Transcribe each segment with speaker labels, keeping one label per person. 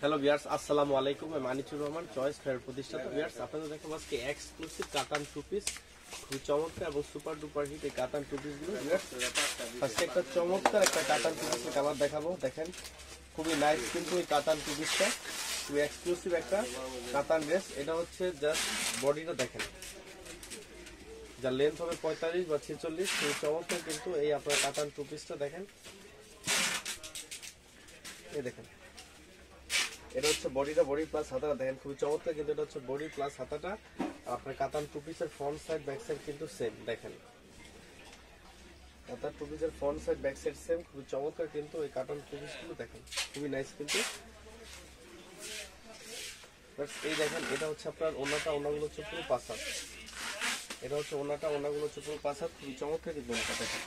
Speaker 1: Hello viewers, আসসালামু আলাইকুম। আমি মানিচুর রহমান, চয়েস ফেয়ার প্রতিষ্ঠাতা। ভিউয়ার্স, আপনাদের দেখাবো আজকে এক্সক্লুসিভ কাতান টু পিস, খুবই চমৎকার এবং সুপার ডুপার হিট এই কাতান টু পিস গুলো। ভিউয়ার্স, আজকে একটা চমৎকার একটা কাতান টু পিসের কালার দেখাবো। দেখেন, খুবই নাইস কিন্তু এই কাতান টু পিসটা, খুবই এক্সক্লুসিভ একটা কাতান ড্রেস। এটা হচ্ছে জাস্ট বডিটা দেখেন, যার লেন্থ হবে 45 বা 46। খুবই চমৎকার কিন্তু এই আপনার কাতান টু পিসটা দেখেন। এই দেখেন, এটা হচ্ছে বডিটা, বডি প্লাস হাতাটা দেখেন, খুবই চমৎকার কিন্তু এটা হচ্ছে বডি প্লাস হাতাটা। আপনার কাতান টু পিসের ফ্রন্ট সাইড ব্যাক সাইড কিন্তু সেম। দেখেন, কাতান টু পিসের front side back side same, খুবই চমৎকার কিন্তু এই কাতান টু পিসগুলো দেখেন, খুবই নাইস কিন্তু। এই দেখেন, এটা হচ্ছে আপনার ওনাটা, ওনাগুলো হচ্ছে পুরো পাঁচ হাত। এটা হচ্ছে ওনাটা, ওনাগুলো হচ্ছে পুরো পাঁচ হাত, খুবই চমৎকার কিন্তু ওনাটা দেখেন।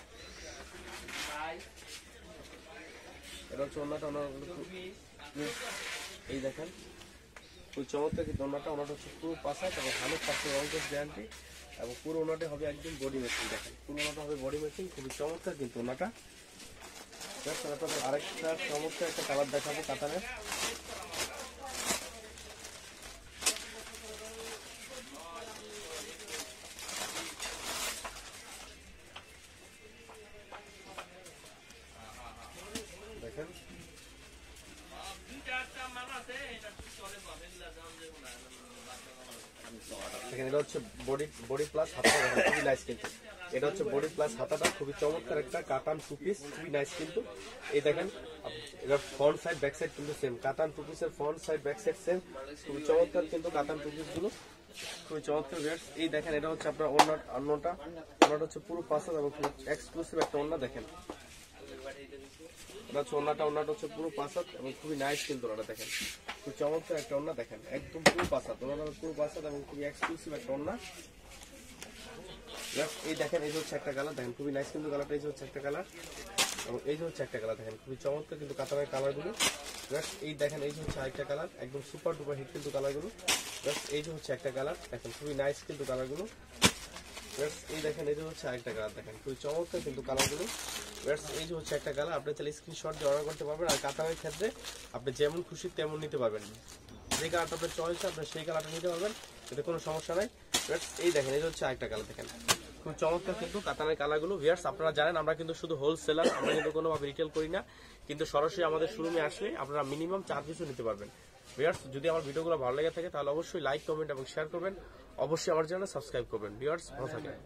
Speaker 1: এটা হচ্ছে ওনাটা, ওনাগুলো এই দেখেন, খুব চমৎকার কিন্তু ওনাটা। ওনাটা হচ্ছে পুরো পাঁচাত এবং 100% রংকস গ্যারান্টি এবং পুরো ওনাটা হবে একদম বডি ম্যাচিং। দেখেন, পুরো ওনাটা হবে বডি ম্যাচিং, খুবই চমৎকার কিন্তু ওনাটা। আরেকটা চমৎকার একটা কালার দেখাবো কাতানের। দেখেন, এটা হচ্ছে বডি প্লাস হাতাটা, খুবই নাইস কিন্তু। এটা হচ্ছে বডি প্লাস হাতাটা, খুবই চমৎকার একটা কাতান টু পিস, খুবই নাইস কিন্তু। এই দেখেন, এটা ফ্রন্ট সাইড ব্যাক সাইড কিন্তু সেম। কাতান টু পিসের front side back side same, খুবই চমৎকার কিন্তু কাতান টু পিস গুলো, খুবই চমৎকার। এই দেখেন, এটা হচ্ছে আপনার ওন্নাটা হচ্ছে পুরো পাঁচাত এবং এক্সক্লুসিভ একটা ওন্না। দেখেন, এটা হচ্ছে ওন্নাটা হচ্ছে পুরো পাঁচাত এবং খুবই নাইস কিন্তু ওনাটা। দেখেন, খুব চমৎকার একটা ওন্না। দেখেন, একদম পুরো পাঁচাত, ওনাটা পুরো পাঁচাত এবং খুবই এক্সক্লুসিভ একটা ওন্না। এই দেখেন, এই হচ্ছে একটা কালার। দেখেন, খুবই নাইস কিন্তু কালারটা। এই হচ্ছে একটা কালার এবং এই হচ্ছে একটা কালার। দেখেন, খুবই চমৎকার কিন্তু কাতানের কালারগুলো। এই দেখেন, এই হচ্ছে আরেকটা কালার, একদম সুপার ডুপার হিট কিন্তু কালারগুলো। এই হচ্ছে একটা কালার। দেখেন, খুবই নাইস কিন্তু কালারগুলো। এই দেখেন, এই হচ্ছে আরেকটা কালার। দেখেন, খুবই চমৎকার কিন্তু কালারগুলো। এই হচ্ছে একটা কালার। আপনি চাইলে স্ক্রিনশট দিয়ে অর্ডার করতে পারবেন। আর কাতানের ক্ষেত্রে আপনি যেমন খুশি তেমন নিতে পারবেন। যে কালারটা আপনার চয়েস, আপনি সেই কালারটা নিতে পারবেন, এতে কোনো সমস্যা নাই। এই দেখেন, এই হচ্ছে আরেকটা কালার। দেখেন, খুব চমৎকার কিন্তু কাতানের কালারগুলো। ভিউয়ার্স, আপনারা জানেন আমরা কিন্তু শুধু হোলসেলার, আমরা কিন্তু কোনোভাবে রিটেল করি না, কিন্তু সরাসরি আমাদের শোরুমে আসলে আপনারা মিনিমাম 4 পিসও নিতে পারবেন। ভিউয়ার্স, যদি আমার ভিডিওগুলো ভালো লেগে থাকে তাহলে অবশ্যই লাইক, কমেন্ট এবং শেয়ার করবেন। অবশ্যই আমার চ্যানেল সাবস্ক্রাইব করবেন। ভিউয়ার্স, ভালো থাকবেন।